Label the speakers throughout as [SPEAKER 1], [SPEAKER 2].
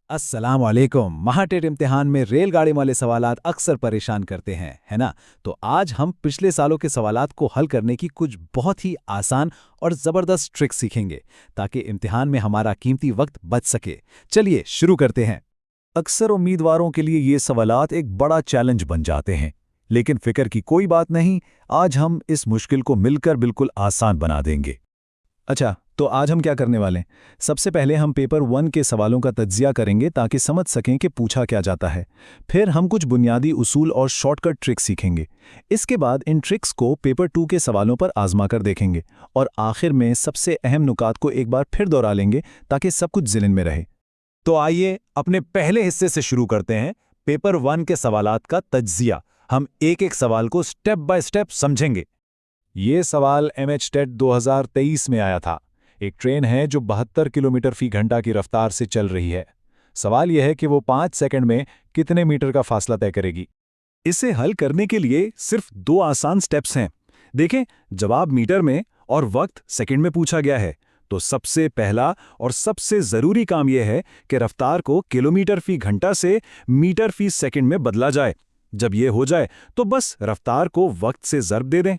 [SPEAKER 1] अस्सलाम वालेकुम। महाटेट इम्तिहान में रेलगाड़ी वाले सवालात अक्सर परेशान करते हैं, है ना? तो आज हम पिछले सालों के सवालात को हल करने की कुछ बहुत ही आसान और ज़बरदस्त ट्रिक्स सीखेंगे ताकि इम्तिहान में हमारा कीमती वक्त बच सके। चलिए शुरू करते हैं।
[SPEAKER 2] अक्सर उम्मीदवारों के लिए ये सवालात एक बड़ा चैलेंज बन जाते हैं, लेकिन फिक्र की कोई बात नहीं। आज हम इस मुश्किल को मिलकर बिल्कुल आसान बना देंगे। अच्छा, तो आज हम क्या करने वाले हैं? सबसे पहले हम पेपर 1 के सवालों का तज्जिया करेंगे ताकि समझ सकें कि पूछा क्या जाता है। फिर हम कुछ बुनियादी उसूल और शॉर्टकट ट्रिक्स सीखेंगे। इसके बाद इन ट्रिक्स को पेपर 2 के सवालों पर आजमा कर देखेंगे और आखिर में सबसे अहम नुकात को एक बार फिर दोहरा लेंगे ताकि सब कुछ ज़हन में रहे।
[SPEAKER 1] तो आइए अपने पहले हिस्से से शुरू करते हैं, पेपर 1 के सवालात का तज्जिया। हम एक एक सवाल को स्टेप बाय स्टेप समझेंगे। ये सवाल MHTET 2023 में आया था। एक ट्रेन है जो 72 किलोमीटर फी घंटा की रफ्तार से चल रही है। सवाल यह है कि वो 5 सेकंड में कितने मीटर का फासला तय करेगी।
[SPEAKER 2] इसे हल करने के लिए सिर्फ 2 आसान स्टेप्स हैं। देखें, जवाब मीटर में और वक्त सेकंड में पूछा गया है। तो सबसे पहला और सबसे ज़रूरी काम यह है कि रफ्तार को किलोमीटर फी घंटा से मीटर फी सेकंड में बदला जाए। जब यह हो जाए तो बस रफ्तार को वक्त से ज़र्ब दे दें।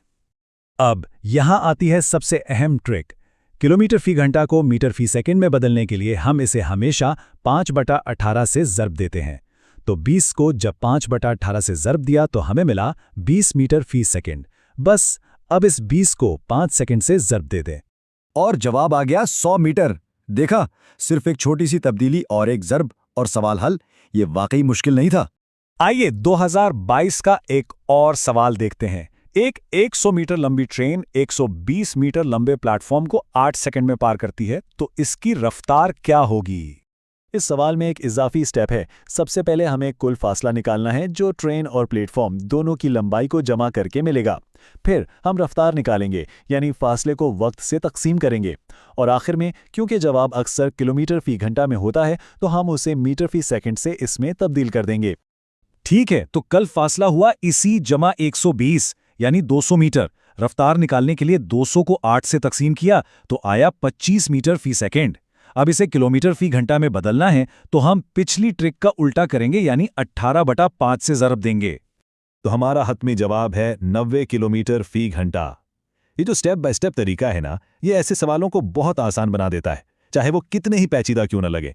[SPEAKER 1] अब यहां आती है सबसे अहम ट्रिक। किलोमीटर फी घंटा को मीटर फी सेकंड में बदलने के लिए हम इसे हमेशा 5/18 से ज़र्ब देते हैं। तो 20 को जब 5/18 से ज़र्ब दिया तो हमें मिला 20 मीटर फी सेकंड। बस अब इस 20 को 5 सेकंड से ज़र्ब दे दें
[SPEAKER 2] और जवाब आ गया 100 मीटर। देखा, सिर्फ एक छोटी सी तब्दीली और एक ज़र्ब और सवाल हल। ये वाकई मुश्किल नहीं था।
[SPEAKER 1] आइए 2022 का एक और सवाल देखते हैं। एक 100 मीटर लंबी ट्रेन 120 मीटर लंबे प्लेटफॉर्म को 8 सेकंड में पार करती है, तो इसकी रफ्तार क्या होगी? इस सवाल में एक इजाफी स्टेप है। सबसे पहले हमें कुल फासला निकालना है जो ट्रेन और प्लेटफॉर्म दोनों की लंबाई को जमा करके मिलेगा। फिर हम रफ्तार निकालेंगे, यानी फासले को वक्त से तकसीम करेंगे। और आखिर में क्योंकि जवाब अक्सर किलोमीटर फी घंटा में होता है तो हम उसे मीटर फी सेकंड से इसमें तब्दील कर देंगे।
[SPEAKER 2] ठीक है, तो कल फासला हुआ इसी जमा 120 यानी 200 मीटर। रफ्तार निकालने के लिए 200 को 8 से तकसीम किया तो आया 25 मीटर फी सेकंड। अब इसे किलोमीटर फी घंटा में बदलना है तो हम पिछली ट्रिक का उल्टा करेंगे, यानी 18/5 से ज़र्ब देंगे।
[SPEAKER 1] तो हमारा हतमी जवाब है 90 किलोमीटर फी घंटा। ये जो स्टेप बाय स्टेप तरीका है ना, ये ऐसे सवालों को बहुत आसान बना देता है, चाहे वो कितने ही पेचीदा क्यों न लगे।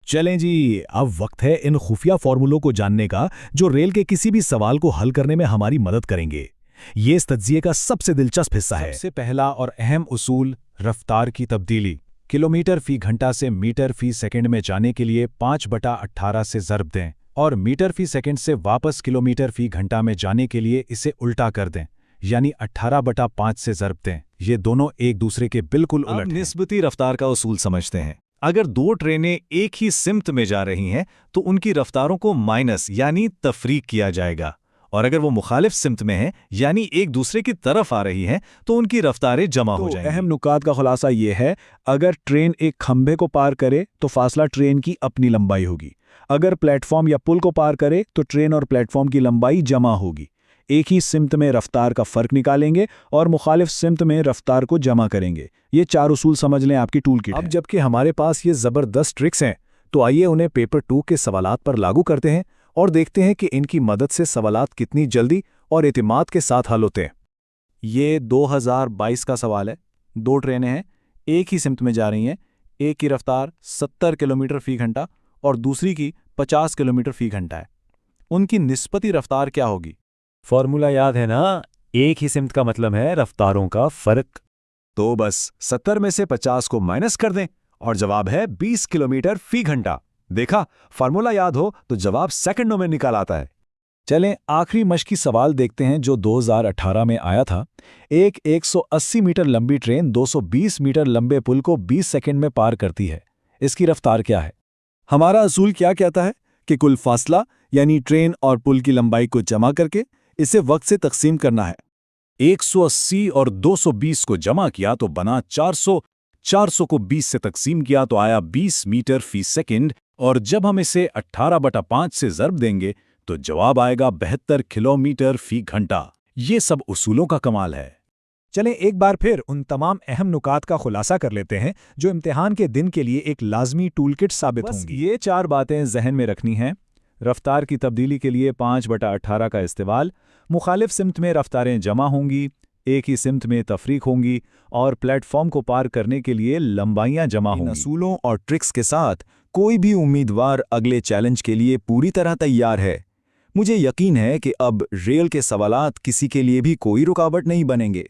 [SPEAKER 1] चलें जी, अब वक्त है इन खुफिया फॉर्मूलों को जानने का जो रेल के किसी भी सवाल को हल करने में हमारी मदद करेंगे। ये इस तज्जिए का सबसे दिलचस्प हिस्सा है। सबसे पहला और अहम उसूल, रफ्तार की तब्दीली। किलोमीटर फी घंटा से मीटर फी सेकंड में जाने के लिए 5/18 से ज़र्ब दें और मीटर फी सेकंड से वापस किलोमीटर फी घंटा में जाने के लिए इसे उल्टा कर दें, यानी 18/5 से ज़र्ब दें। ये दोनों एक दूसरे के बिल्कुल उलट हैं।
[SPEAKER 2] निस्बती रफ्तार का उसूल समझते हैं। अगर 2 ट्रेनें एक ही सिमत में जा रही हैं तो उनकी रफ्तारों को माइनस यानी तफरीक किया जाएगा, और अगर वो मुखालिफ सिमत में हैं यानी एक दूसरे की तरफ आ रही हैं तो उनकी रफ्तारें जमा हो जाएंगी।
[SPEAKER 1] अहम नुकात का खुलासा ये है, अगर ट्रेन एक खंभे को पार करे तो फासला ट्रेन की अपनी लंबाई होगी। अगर प्लेटफॉर्म या पुल को पार करे तो ट्रेन और प्लेटफॉर्म की लंबाई जमा होगी। एक ही सिमत में रफ्तार का फ़र्क निकालेंगे और मुखालिफ सिमत में रफ्तार को जमा करेंगे। ये 4 उसूल समझ लें, आपकी टूल किट है। अब जबकि हमारे पास ये ज़बरदस्त ट्रिक्स हैं, तो आइए उन्हें पेपर 2 के सवालात पर लागू करते हैं और देखते हैं कि इनकी मदद से सवालात कितनी जल्दी और एतमाद के साथ हल होते हैं। ये 2022 का सवाल है। 2 ट्रेनें हैं, एक ही सिमत में जा रही हैं। एक की रफ्तार 70 किलोमीटर फी घंटा और दूसरी की 50 किलोमीटर फी घंटा है। उनकी निस्बती रफ्तार क्या होगी?
[SPEAKER 2] फॉर्मूला याद है ना? एक ही सिमत का मतलब है रफ्तारों का फ़र्क।
[SPEAKER 1] तो बस 70 में से 50 को माइनस कर दें और जवाब है 20 किलोमीटर फी घंटा। देखा, फार्मूला याद हो तो जवाब सेकंडों में निकाल आता है। चलें आखिरी मश्की सवाल देखते हैं जो 2018 में आया था। एक 180 मीटर लंबी ट्रेन 220 मीटर लंबे पुल को 20 सेकंड में पार करती है। इसकी रफ्तार क्या है? हमारा असूल क्या कहता है कि कुल फासला यानी ट्रेन और पुल की लंबाई को जमा करके इसे वक्त से तकसीम करना है।
[SPEAKER 2] 180 और 220 को जमा किया तो बना 400। 400 को 20 से तकसीम किया तो आया 20 मीटर फी सेकंड, और जब हम इसे 18/5 से ज़र्ब देंगे तो जवाब आएगा 72 किलोमीटर फी घंटा। ये सब उसूलों का कमाल है।
[SPEAKER 1] चलें एक बार फिर उन तमाम अहम नुकात का खुलासा कर लेते हैं जो इम्तिहान के दिन के लिए एक लाजमी टूलकिट साबित होंगी।
[SPEAKER 2] ये 4 बातें जहन में रखनी हैं। रफ्तार की तब्दीली के लिए 5/18 का इस्तेमाल, मुखालिफ सिमत में रफ्तारें जमा होंगी, एक ही सिमत में तफरीक होंगी और प्लेटफॉर्म को पार करने के लिए लंबाइयां जमा होंगी। इन असूलों और ट्रिक्स के साथ कोई भी उम्मीदवार अगले चैलेंज के लिए पूरी तरह तैयार है। मुझे यकीन है कि अब रेल के सवालात किसी के लिए भी कोई रुकावट नहीं बनेंगे।